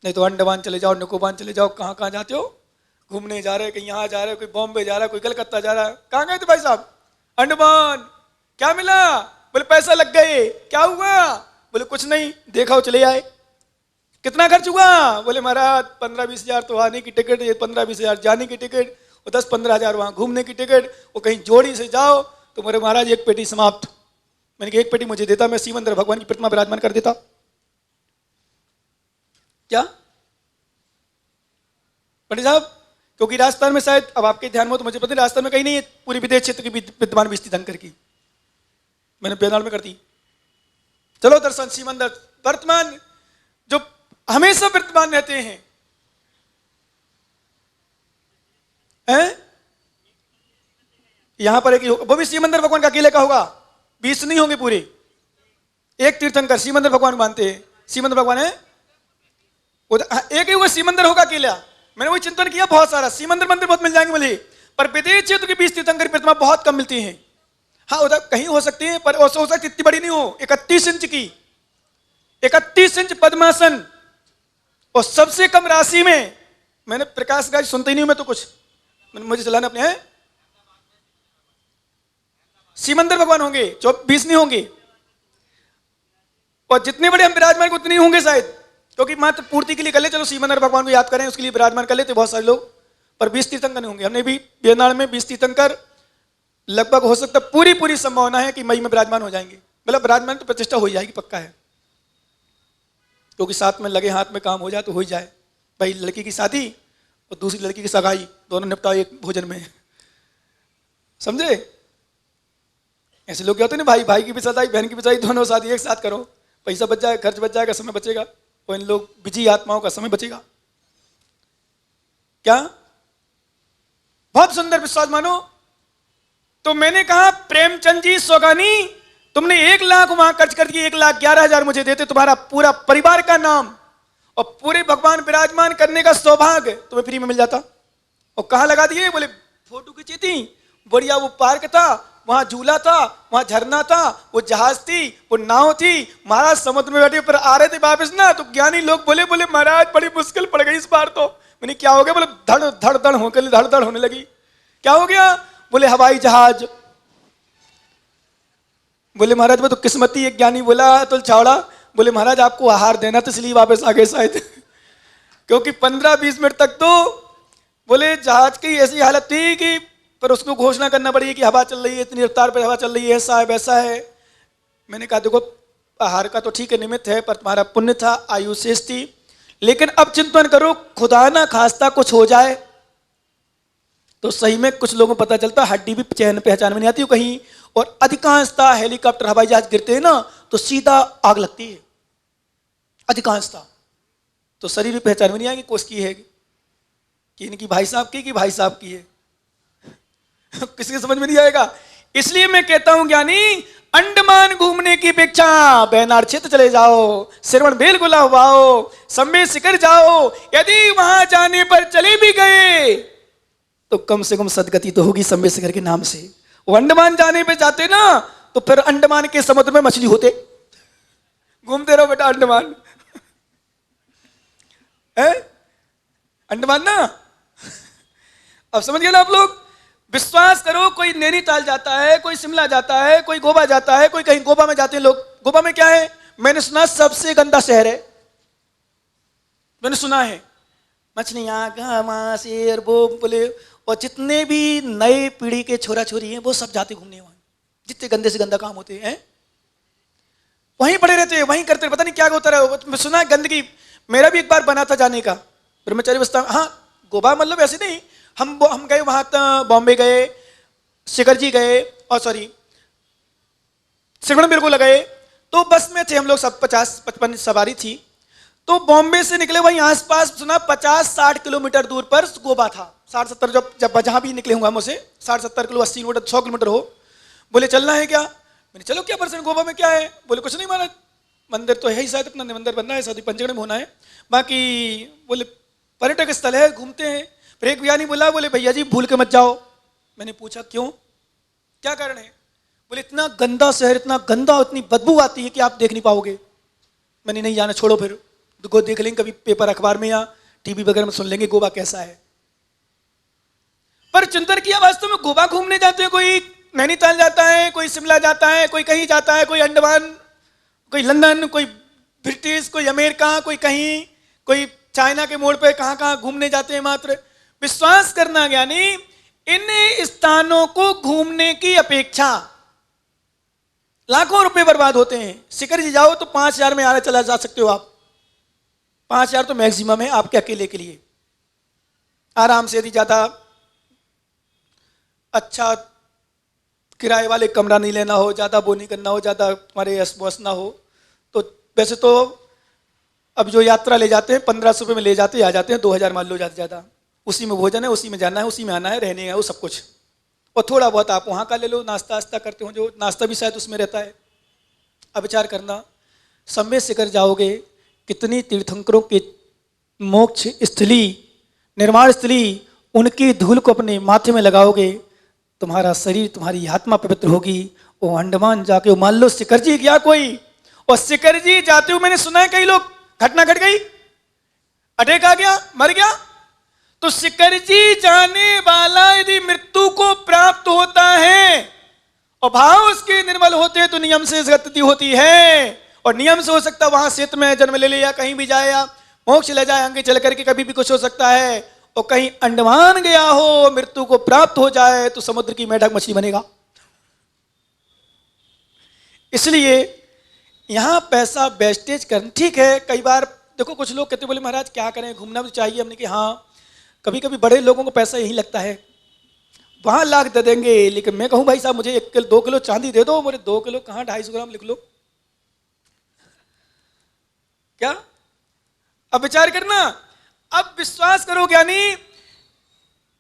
नहीं तो अंडमान चले जाओ, निकोबार चले जाओ, कहाँ कहाँ जाते हो, घूमने जा रहे, कहीं यहाँ जा रहे, कोई बॉम्बे जा रहा है, कोई कलकत्ता जा रहा है। कहाँ गए थे भाई साहब? अंडमान। क्या मिला? बोले पैसा लग गए। क्या हुआ? बोले कुछ नहीं, देखा हो चले आए। कितना खर्च हुआ? बोले महाराज 15-20 हजार तो आने की टिकट, 15-20 हजार जाने की टिकट, और 10-15 हजार वहां घूमने की टिकट, और कहीं जोड़ी से जाओ तो मेरे महाराज एक पेटी समाप्त। मैंने कहा एक पेटी मुझे देता, मैं सीमंदर भगवान की प्रतिमा विराजमान कर देता। क्या पंडित साहब? क्योंकि राजस्थान में शायद, अब आपके ध्यान में तो मुझे पता नहीं, राजस्थान में कहीं नहीं है पूरी विदेश क्षेत्र की विद्यमान बिस्ती शंकर की, मैंने बेनाल में कर दी। चलो दर्शन सीमंदर वर्तमान जो हमेशा वर्तमान रहते हैं, यहां पर एक वो भी सीमंदर भगवान का अकेले का होगा, 20 नहीं होंगे पूरे। एक तीर्थंकर सीमंदर भगवान मानते हैं, सीमंदर भगवान है, एक ही होगा सीमंदर होगा अकेला। मैंने वही चिंतन किया, बहुत सारा सीमंदर मंदिर बहुत मिल जाएंगे मुझे, पर विदेश क्षेत्र की 20 तीर्थंकर प्रतिमा बहुत कम मिलती हैं। हाँ उधर कहीं हो सकती है, पर हो सकती इतनी बड़ी नहीं हो, 31 इंच की, 31 इंच पद्मासन, और सबसे कम राशि में। मैंने प्रकाश राज सुनते ही नहीं हूं मैं तो कुछ, मुझे चलाना अपने हैं। सीमंदर भगवान होंगे, 20 नहीं होंगे, और जितने बड़े हम विराजमान उतने नहीं होंगे शायद, क्योंकि मात्र पूर्ति के लिए कर ले, चलो सीमंदर भगवान को याद करें उसके लिए विराजमान कर लेते बहुत सारे लोग, पर 20 तीर्थंकर नहीं होंगे। हमने भी बेनाल में 20 तीर्थंकर लगभग हो सकता, पूरी संभावना है कि मई में विराजमान हो जाएंगे। मतलब विराजमान तो प्रतिष्ठा हो जाएगी, पक्का है, क्योंकि साथ में लगे हाथ में काम हो जाए तो हो ही जाए। भाई लड़की की शादी और दूसरी लड़की की सगाई दोनों निपटाओ एक भोजन में, समझे? ऐसे लोग क्या होते हैं ना, भाई भाई की भी शादी बहन की भी शादी, दोनों शादी एक साथ करो, पैसा बच जाए, खर्च बच जाएगा, समय बचेगा, और इन लोग बिजी आत्माओं का समय बचेगा। क्या बहुत सुंदर विश्वास मानो। तो मैंने कहा प्रेमचंद जी सोगानी, तुमने 1 लाख वहां खर्च कर दिए, 1,11,000 मुझे देते, तुम्हारा पूरा परिवार का नाम और पूरे भगवान विराजमान करने का सौभाग्य तुम्हें फ्री में मिल जाता। और कहां लगा दिए? बोले फोटो खींची थी, बढ़िया वो पार्क था, वहां झूला था, वहां झरना था, वो जहाज थी, वो नाव थी, महाराज समुद्र में बैठे पर आ रहे थे वापस ना, तो ज्ञानी लोग बोले महाराज बड़ी मुश्किल पड़ गई इस बार तो। मैंने क्या हो गया? बोले धड़ धड़ धड़ होकर धड़ धड़ होने लगी। क्या हो गया? बोले हवाई जहाज। बोले महाराज वो तो किस्मती, एक ज्ञानी बोला तो छावड़ा, बोले महाराज आपको आहार देना तो इसलिए वापस आ गए शायद क्योंकि 15-20 मिनट तक तो बोले जहाज की ऐसी हालत थी कि पर उसको घोषणा करना पड़ी कि हवा चल रही है, इतनी रफ्तार पर हवा चल रही है, ऐसा है वैसा है। मैंने कहा देखो आहार का तो ठीक है निमित्त है, पर तुम्हारा पुण्य था, आयु शेष थी, लेकिन अब चिंतन करो खुदा ना खास्ता कुछ हो जाए तो सही में कुछ लोगों को पता चलता हड्डी भी चहन पहचान में नहीं आती कहीं, और अधिकांशता हेलीकॉप्टर हवाई जहाज गिरते हैं ना तो सीधा आग लगती है, अधिकांशता तो शरीर भी पहचान में नहीं आएगी किसकी है, कि इनकी भाई साहब की भाई साहब की है किसी के समझ में नहीं आएगा। इसलिए मैं कहता हूं ज्ञानी अंडमान घूमने की अपेक्षा बेनार क्षेत्र चले जाओ, श्रवण बेल गुला हुआओ, संबे शिखर जाओ, यदि वहां जाने पर चले भी गए तो कम से कम सदगति तो होगी संबे शिखर के नाम से। वो अंडमान जाने पे जाते ना तो फिर अंडमान के समुद्र में मछली होते, घूमते रहो बेटा अंडमान है अंडमान ना। अब समझ गए ना आप लोग? विश्वास करो, कोई नैनीताल जाता है, कोई शिमला जाता है, कोई गोवा जाता है, कोई कहीं गोवा में जाते हैं लोग। गोवा में क्या है? मैंने सुना सबसे गंदा शहर है, मैंने सुना है, मछलियां घामा शेर वो बोले, और जितने भी नए पीढ़ी के छोरा छोरी हैं वो सब जाते घूमने वहां, जितने गंदे से गंदा काम होते हैं वहीं पड़े रहते हैं, वहीं करते, पता नहीं क्या होता है। सुना है गंदगी। मेरा भी एक बार बना था जाने का, ब्रह्मचारी अवस्था। हाँ गोवा मतलब ऐसे नहीं, हम गए वहां, बॉम्बे गए, शिखर जी गए, और सॉरी श्रवण बिल्कुल गए, तो बस में थे हम लोग सब, 50-55 सवारी थी। तो बॉम्बे से निकले वहीं आसपास सुना 50-60 किलोमीटर दूर पर गोवा था, 60-70 जब जहां भी निकले होंगे हम उसे 60-70 किलो 80 किलोमीटर 100 किलोमीटर हो। बोले चलना है क्या? मैंने चलो क्या परसेंट गोवा में क्या है? बोले कुछ नहीं महाराज, मंदिर तो है ही शायद, अपना मंदिर बनना है, शादी पंचगढ़ में होना है, बाकी बोले पर्यटक स्थल है घूमते हैं। फिर एक ज्ञानी बोला, बोले भैया जी भूल के मत जाओ। मैंने पूछा क्यों, क्या कारण है? बोले इतना गंदा शहर, इतना गंदा, इतनी बदबू आती है कि आप देख नहीं पाओगे। मैंने नहीं जाना, छोड़ो फिर को देख लेंगे कभी पेपर अखबार में या टीवी वगैरह में सुन लेंगे गोवा कैसा है। पर चिंतन किया वास्तव में गोवा घूमने जाते हैं, कोई नैनीताल जाता है, कोई शिमला जाता है, कोई कहीं जाता है, कोई अंडमान, कोई लंदन, कोई ब्रिटिश, कोई अमेरिका, कोई कहीं, कोई चाइना के मोड़ पे कहां कहां घूमने जाते हैं। मात्र विश्वास करना ज्ञानी, इन स्थानों को घूमने की अपेक्षा लाखों रुपए बर्बाद होते हैं। शिखर जी जाओ तो 5,000 में आने चला जा सकते हो आप, 5,000 तो मैक्सिमम है आपके अकेले के लिए। आराम से, यदि ज्यादा अच्छा किराए वाले कमरा नहीं लेना हो, ज्यादा वो नहीं करना हो, ज्यादा तुम्हारे यस बस ना हो, तो वैसे तो अब जो यात्रा ले जाते हैं 1500 रुपये में ले जाते आ जाते हैं 2,000 मान लो ज्यादा ज्यादा। उसी में भोजन है, उसी में जाना है, उसी में आना है, रहने है, वो सब कुछ। और थोड़ा बहुत आप वहाँ का ले लो, नाश्ता वास्ता करते हो, जो नाश्ता भी शायद उसमें रहता है। अब विचार करना, सम्मेद शिखर जाओगे, कितनी तीर्थंकरों के मोक्ष स्थली, निर्माण स्थली, उनकी धूल को अपने माथे में लगाओगे, तुम्हारा शरीर, तुम्हारी आत्मा पवित्र होगी। वो अंडमान जाके मान लो शिखर जी गया कोई, और शिखर जी जाते हुए मैंने सुना है कई लोग घटना घट गई, अटैक आ गया, मर गया। तो शिखर जी जाने वाला यदि मृत्यु को प्राप्त होता है और भाव उसके निर्मल होते हैं तो नियम से गति होती है, और नियम से हो सकता है वहां क्षेत्र में जन्म ले या कहीं भी जाए या मोक्ष ले जाए, आगे चल करके कभी भी कुछ हो सकता है। और कहीं अंडमान गया हो, मृत्यु को प्राप्त हो जाए तो समुद्र की मेढक मछली बनेगा। इसलिए यहां पैसा वेस्टेज करना ठीक है। कई बार देखो कुछ लोग कहते बोले महाराज क्या करें, घूमना भी चाहिए। हमने कि हाँ, कभी कभी बड़े लोगों को पैसा यही लगता है, वहां लाख दे देंगे, लेकिन मैं कहूं भाई साहब मुझे 1 किलो 2 किलो चांदी दे दो। बोले 2 किलो कहां, 250 ग्राम लिख लो क्या। अब विचार करना, अब विश्वास करो ज्ञानी।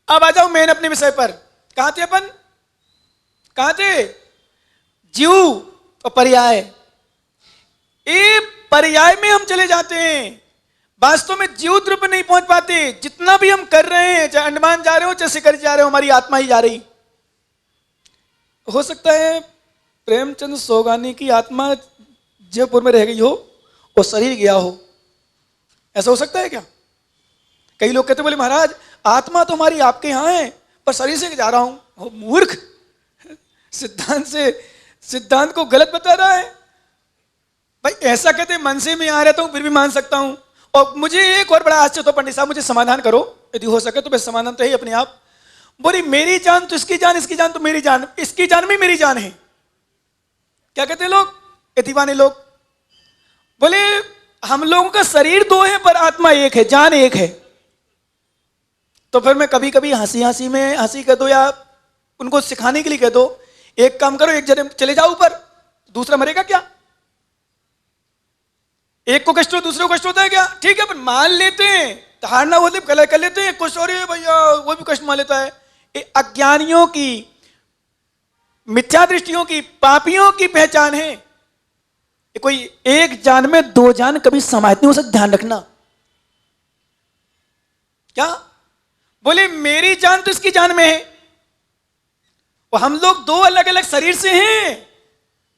अब आ जाओ मेन अपने विषय पर। कहां थे अपन, कहां थे, जीव और पर्याय। एक पर्याय में हम चले जाते हैं, वास्तव में जीव ध्रुव पर नहीं पहुंच पाते। जितना भी हम कर रहे हैं, चाहे अंडमान जा रहे हो चाहे शिखर जा रहे हो, हमारी आत्मा ही जा रही। हो सकता है प्रेमचंद सोगानी की आत्मा जयपुर में रह गई हो और शरीर गया हो, ऐसा हो सकता है क्या। कई लोग कहते बोले महाराज आत्मा तो हमारी आपके यहां है पर शरीर से जा रहा हूं। मूर्ख, सिद्धांत को गलत बता रहा है भाई। ऐसा कहते मन से मैं आ रहता हूं फिर भी मान सकता हूं। और मुझे एक और बड़ा आश्चर्य, तो पंडित साहब मुझे समाधान करो यदि हो सके तो। मैं समाधान तो है अपने आप। बोली मेरी जान तो इसकी जान, इसकी जान तो मेरी जान, इसकी जान में मेरी जान है। क्या कहते लोग, ये दीवाने लोग। बोले हम लोगों का शरीर 2 है पर आत्मा एक है, जान एक है। तो फिर मैं कभी कभी हंसी में हंसी कह दो या उनको सिखाने के लिए कह दो, एक काम करो, एक जने चले जाओ ऊपर, दूसरा मरेगा क्या। एक को कष्ट हो दूसरे को कष्ट होता है क्या। ठीक है, पर मान लेते हैं, तो हारना होते कर लेते हैं कुछ, और भैया वो भी कष्ट मान लेता है। अज्ञानियों की, मिथ्या दृष्टियों की, पापियों की पहचान है। कोई एक जान में 2 जान कभी समाहित नहीं हो सकती, ध्यान रखना। क्या बोले मेरी जान तो इसकी जान में है, और हम लोग 2 अलग अलग शरीर से हैं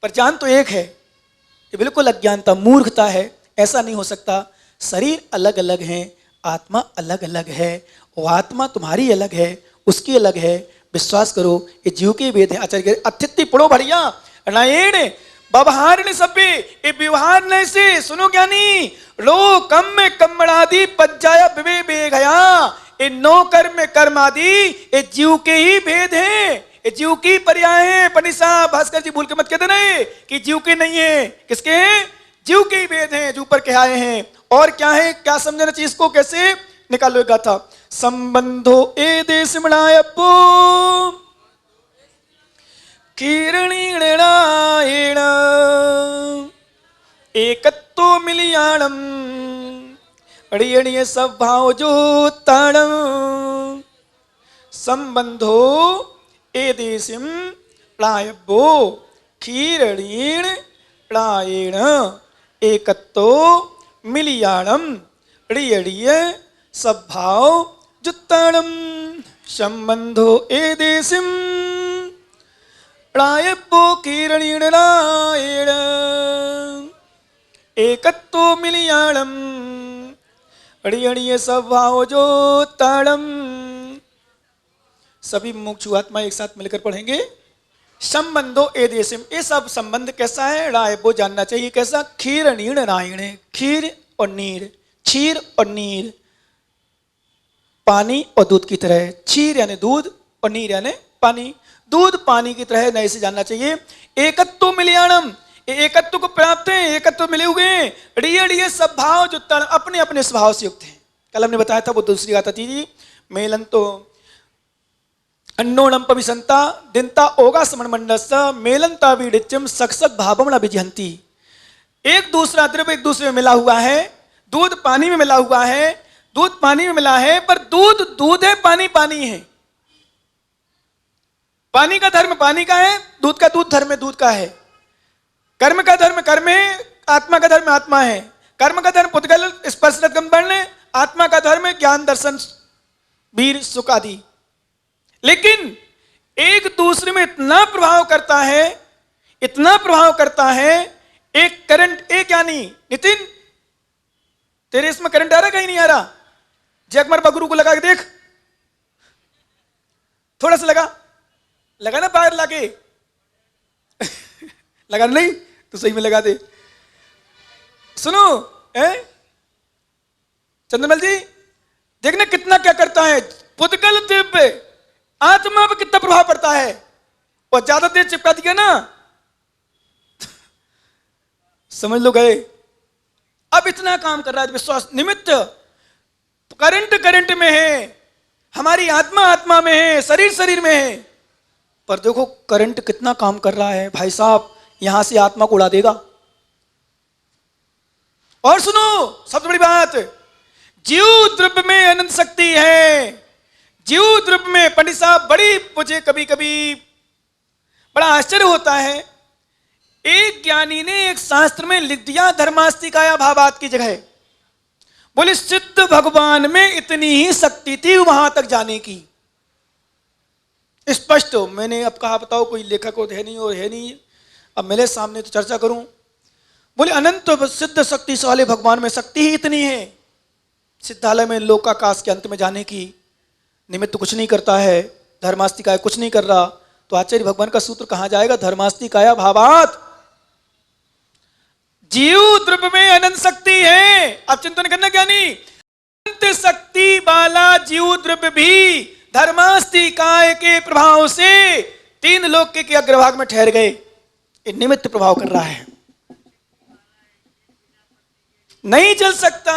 पर जान तो एक है। ये बिल्कुल अज्ञानता, मूर्खता है। ऐसा नहीं हो सकता। शरीर अलग अलग हैं, आत्मा अलग अलग है। वो आत्मा तुम्हारी अलग है, उसकी अलग है। विश्वास करो, ये जीव के वेद है। आचार्य अतिथि पढ़ो बढ़िया, रायण व्यवहार सभ्य, ये व्यवहार न से सुनो ज्ञानी। लो कम में कम्मणादि पज्जाया विवे बेघया। ये 9 कर्म कर्म आदि ये जीव के ही भेद हैं, ये जीव की पर्याय है। पंडित साहब भास्कर जी भूल के मत कहते नहीं कि जीव के नहीं है, किसके हैं, जीव के ही भेद हैं, जो ऊपर के आए हैं। और क्या है, क्या समझना चाहिए इसको, कैसे निकालो एक गाथा। संबंधो ए देश मणायपो कीर्णीणायण एकत्तो मिलियाणम अड़ियणीय स्वभाव जो ताणम। संबंधो ए देशिम प्रायबो क्षीरणीण प्रायेण एकत्तो मिलियाणम ऋयड़ीय स्वभाव जुत्ताणम। संबंधो ए देशिम प्रायबो क्षीरणीण प्रायेण एकत्तो मिलियाणम अड़ियणीय स्वभाव जो ताड़म। सभी मुमुक्षु आत्मा एक साथ मिलकर पढ़ेंगे। संबंधो ए देशम, ये सब संबंध कैसा है राय वो जानना चाहिए। कैसा? खीर नीर नारायण, खीर और नीर, क्षीर और नीर, पानी और दूध की तरह। क्षीर यानी दूध और नीर यानी पानी। दूध पानी की तरह नए से जानना चाहिए। एकत्व मिलियाणम, एकत्व को प्राप्त है, एकत्व मिले हुए हैं। ड़िय स्वभाव जो अपने अपने स्वभाव से युक्त हैं। कल हमने बताया था वो दूसरी गाथा थी जी। मेलन तो अन्नोणम पविसंता दिनता ओगा समन मंडस मेलनता विडिचम सक्सक भावमण विजहंती। एक दूसरा द्रव्य एक दूसरे में मिला हुआ है। दूध पानी में मिला हुआ है, दूध पानी में मिला है, पर दूध दूध है, पानी पानी है। पानी का धर्म पानी का है, दूध का दूध धर्म दूध का है। कर्म का धर्म कर्म है, आत्मा का धर्म आत्मा है। कर्म का धर्म पुद्गल स्पर्श वर्ण, आत्मा का धर्म ज्ञान दर्शन वीर सुख आदि। लेकिन एक दूसरे में इतना प्रभाव करता है, इतना प्रभाव करता है। एक करंट, एक यानी नितिन तेरे इसमें करंट आ रहा कहीं नहीं आ रहा? जैकमर बगरू को लगा के देख, थोड़ा सा लगा ना बाहर लाके लगा नहीं तो सही में लगा दे। सुनो चंद्रमल जी, देखना कितना क्या करता है। पुद्गल दिव्य आत्मा पर कितना प्रभाव पड़ता है। और ज्यादा देर चिपका दिया ना समझ लो गए। अब इतना काम कर रहा है विश्वास निमित्त। करंट में है, हमारी आत्मा आत्मा में है, शरीर शरीर में है। पर देखो करंट कितना काम कर रहा है भाई साहब, यहां से आत्मा को उड़ा देगा। और सुनो सबसे बड़ी बात, जीव द्रव्य में अनंत शक्ति है। जीव द्रव्य में पंडित साहब बड़ी मुझे कभी कभी बड़ा आश्चर्य होता है। एक ज्ञानी ने एक शास्त्र में लिख दिया धर्मास्तिकाया भावात की जगह। बोले सिद्ध भगवान में इतनी ही शक्ति थी वहां तक जाने की। स्पष्ट मैंने अब कहा बताओ कोई लेखक है नहीं और है नहीं, अब मेरे सामने तो चर्चा करूं। बोले अनंत सिद्ध शक्ति वाले भगवान में शक्ति ही इतनी है। सिद्धालय में लोकाकाश के अंत में जाने की निमित्त कुछ नहीं करता है, धर्मास्तिकाय कुछ नहीं कर रहा। तो आचार्य भगवान का सूत्र कहां जाएगा? धर्मास्तिकाया भावात। जीव द्रव्य में अनंत शक्ति है। अब चिंतन करना क्या नहीं, अनंत शक्ति वाला जीव द्रव्य भी धर्मास्तिकाय के प्रभाव से तीन लोक के अग्रभाग में ठहर गए। ये निमित्त प्रभाव कर रहा है, नहीं चल सकता।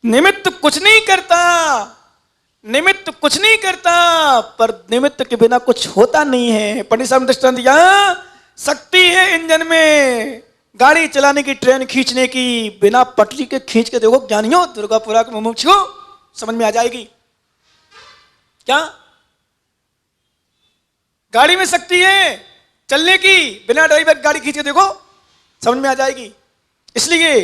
निमित्त कुछ नहीं करता, निमित्त कुछ नहीं करता, पर निमित्त के बिना कुछ होता नहीं है। पंडित साहब ने दृष्टांत दिया, शक्ति है इंजन में, गाड़ी चलाने की, ट्रेन खींचने की। बिना पटरी के खींच के देखो ज्ञानियों, दुर्गापुरा के मुमुक्षुओं, समझ में आ जाएगी। क्या गाड़ी में शक्ति है चलने की? बिना ड्राइवर गाड़ी खींच के देखो, समझ में आ जाएगी। इसलिए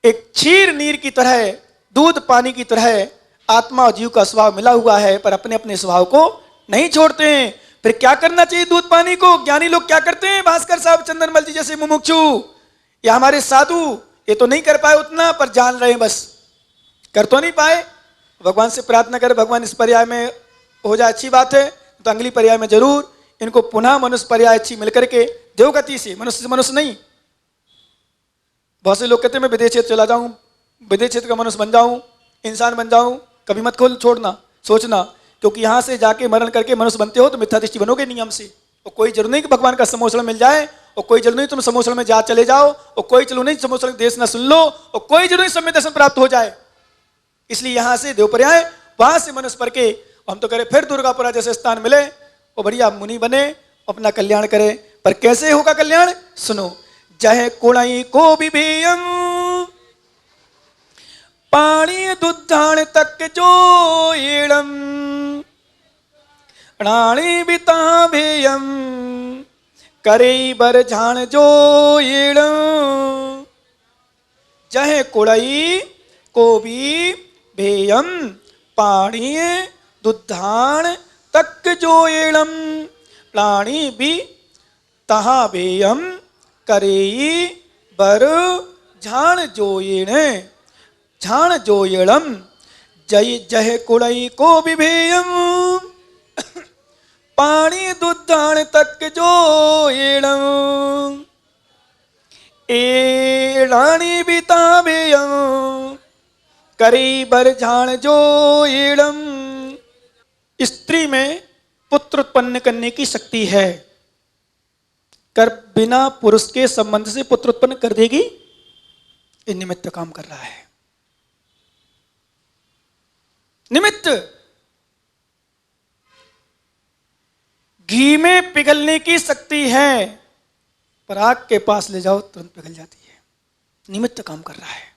एक क्षीर नीर की तरह, दूध पानी की तरह आत्मा और जीव का स्वभाव मिला हुआ है, पर अपने अपने स्वभाव को नहीं छोड़ते हैं। फिर क्या करना चाहिए दूध पानी को? ज्ञानी लोग क्या करते हैं? भास्कर साहब, चंदनमल जी जैसे मुमुक्षु या हमारे साधु, ये तो नहीं कर पाए उतना, पर जान रहे हैं, बस कर तो नहीं पाए। भगवान से प्रार्थना करें भगवान इस पर्याय में हो जाए, अच्छी बात है। तो अगली पर्याय में जरूर इनको पुनः मनुष्य पर्याय अच्छी मिलकर के देवगति से, मनुष्य से मनुष्य नहीं। बहुत से लोग कहते हैं मैं विदेश क्षेत्र चला जाऊं, विदेश क्षेत्र का मनुष्य बन जाऊं, इंसान बन जाऊं। कभी मत खोल छोड़ना, सोचना, क्योंकि यहां से जाके मरण करके मनुष्य बनते हो तो मिथ्या दृष्टि बनोगे नियम से। और कोई जरूर नहीं कि भगवान का समोषण मिल जाए, और कोई जरूर नहीं तुम समोषण में जा चले जाओ, और कोई जरूर नहीं समोषण देश न सुन लो, और कोई जरूर नहीं समय दर्शन प्राप्त हो जाए। इसलिए यहां से देवपर्याय, वहां से मनुष्य पर के हम तो करें फिर दुर्गापुरा जैसे स्थान मिले, और बढ़िया मुनि बने, अपना कल्याण करे। पर कैसे होगा कल्याण? सुनो, जय कोणाई को विभेयम पाणी दुधान तक जो एड़म राणी बिता भेयम करे बर झाण जो एड़म। जय कोड़ई को भी भेयम पाणी दुधान तक जो एड़म राणी भी तहा भेयम करेई बर झाण जोयेण झाण जोयणम जय जय कुड़ई को विभेयम पानी दुधान तक जोयेणम ए रानी बितावेयम करी बर झाण जोयेणम। स्त्री में पुत्र उत्पन्न करने की शक्ति है, कर बिना पुरुष के संबंध से पुत्र उत्पन्न कर देगी, ये निमित्त काम कर रहा है। निमित्त घी में पिघलने की शक्ति है, पर आग के पास ले जाओ तुरंत पिघल जाती है। निमित्त काम कर रहा है।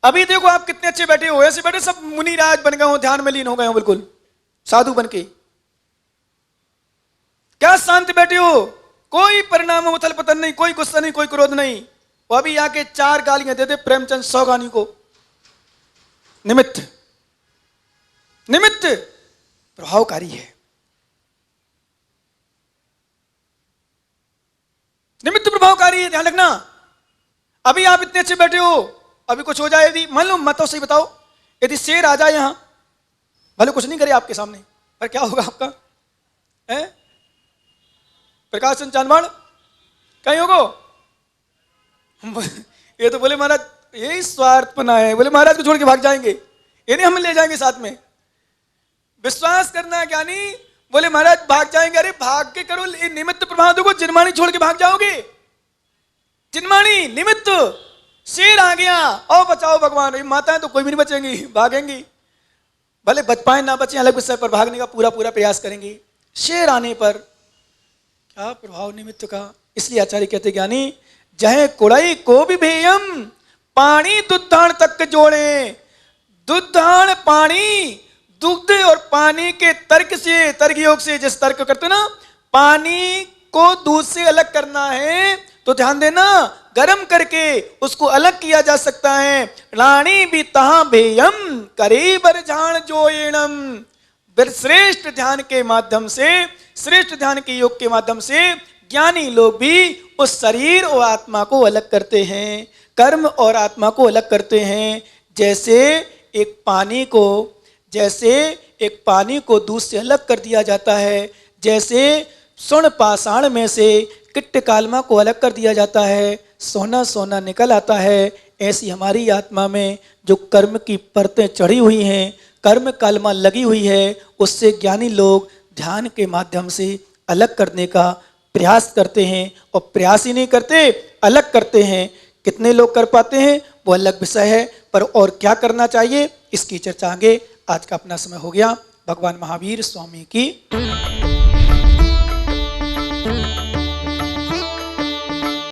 अभी देखो आप कितने अच्छे बैठे हो, ऐसे बैठे सब मुनिराज बन गए हो, ध्यान में लीन हो गए हो, बिल्कुल साधु बन के। क्या शांत बैठे हो, कोई परिणाम उथल पतन नहीं, कोई गुस्सा नहीं, कोई क्रोध नहीं। वो अभी आके 4 गालियां देते प्रेमचंद सौगानी को। निमित्त निमित्त प्रभावकारी है। निमित्त प्रभावकारी है, ध्यान रखना। अभी आप इतने अच्छे बैठे हो, अभी कुछ हो जाए, यदि मान लो, मत तो सही बताओ, यदि शेर आ जाए यहां, भले कुछ नहीं करे आपके सामने, पर क्या होगा आपका? है प्रकाश चंद चांदवाड़ कहीं होगो? ये तो बोले महाराज यही स्वार्थपना है, बोले महाराज को छोड़ के भाग जाएंगे, ये नहीं हम ले जाएंगे साथ में। विश्वास करना ज्ञानी, बोले महाराज भाग जाएंगे। अरे भाग के करो, निमित्त प्रभाव देखो, जिनमानी छोड़ के भाग जाओगे? जिनमानी निमित्त, शेर आ गया, आओ बचाओ भगवान, माताएं तो कोई भी नहीं बचेंगी, भागेंगी। भले बच पाए ना बचे अलग विषय पर, भागने का पूरा पूरा प्रयास करेंगे। शेर आने पर क्या प्रभाव निमित्त का। इसलिए आचार्य कहते ज्ञानी, जहे कुड़ई को भी भेयम पानी दुधान तक जोड़े। दुधान पानी, दुग्ध और पानी के तर्क से, तर्क योग से जिस तर्क करते ना, पानी को दूध से अलग करना है तो ध्यान देना, गर्म करके उसको अलग किया जा सकता है। रानी भी तहा भेयम करे बर झाण जोयेणम। श्रेष्ठ ध्यान के माध्यम से, श्रेष्ठ ध्यान के योग के माध्यम से ज्ञानी लोग भी उस शरीर और आत्मा को अलग करते हैं, कर्म और आत्मा को अलग करते हैं। जैसे एक पानी को दूध से अलग कर दिया जाता है, जैसे स्वर्ण पाषाण में से किट्ट कालमा को अलग कर दिया जाता है, सोना सोना निकल आता है, ऐसी हमारी आत्मा में जो कर्म की परतें चढ़ी हुई हैं, कर्म कालमा लगी हुई है, उससे ज्ञानी लोग ध्यान के माध्यम से अलग करने का प्रयास करते हैं। और प्रयास ही नहीं करते, अलग करते हैं। कितने लोग कर पाते हैं वो अलग विषय है, पर और क्या करना चाहिए इसकी चर्चा आगे। आज का अपना समय हो गया। भगवान महावीर स्वामी की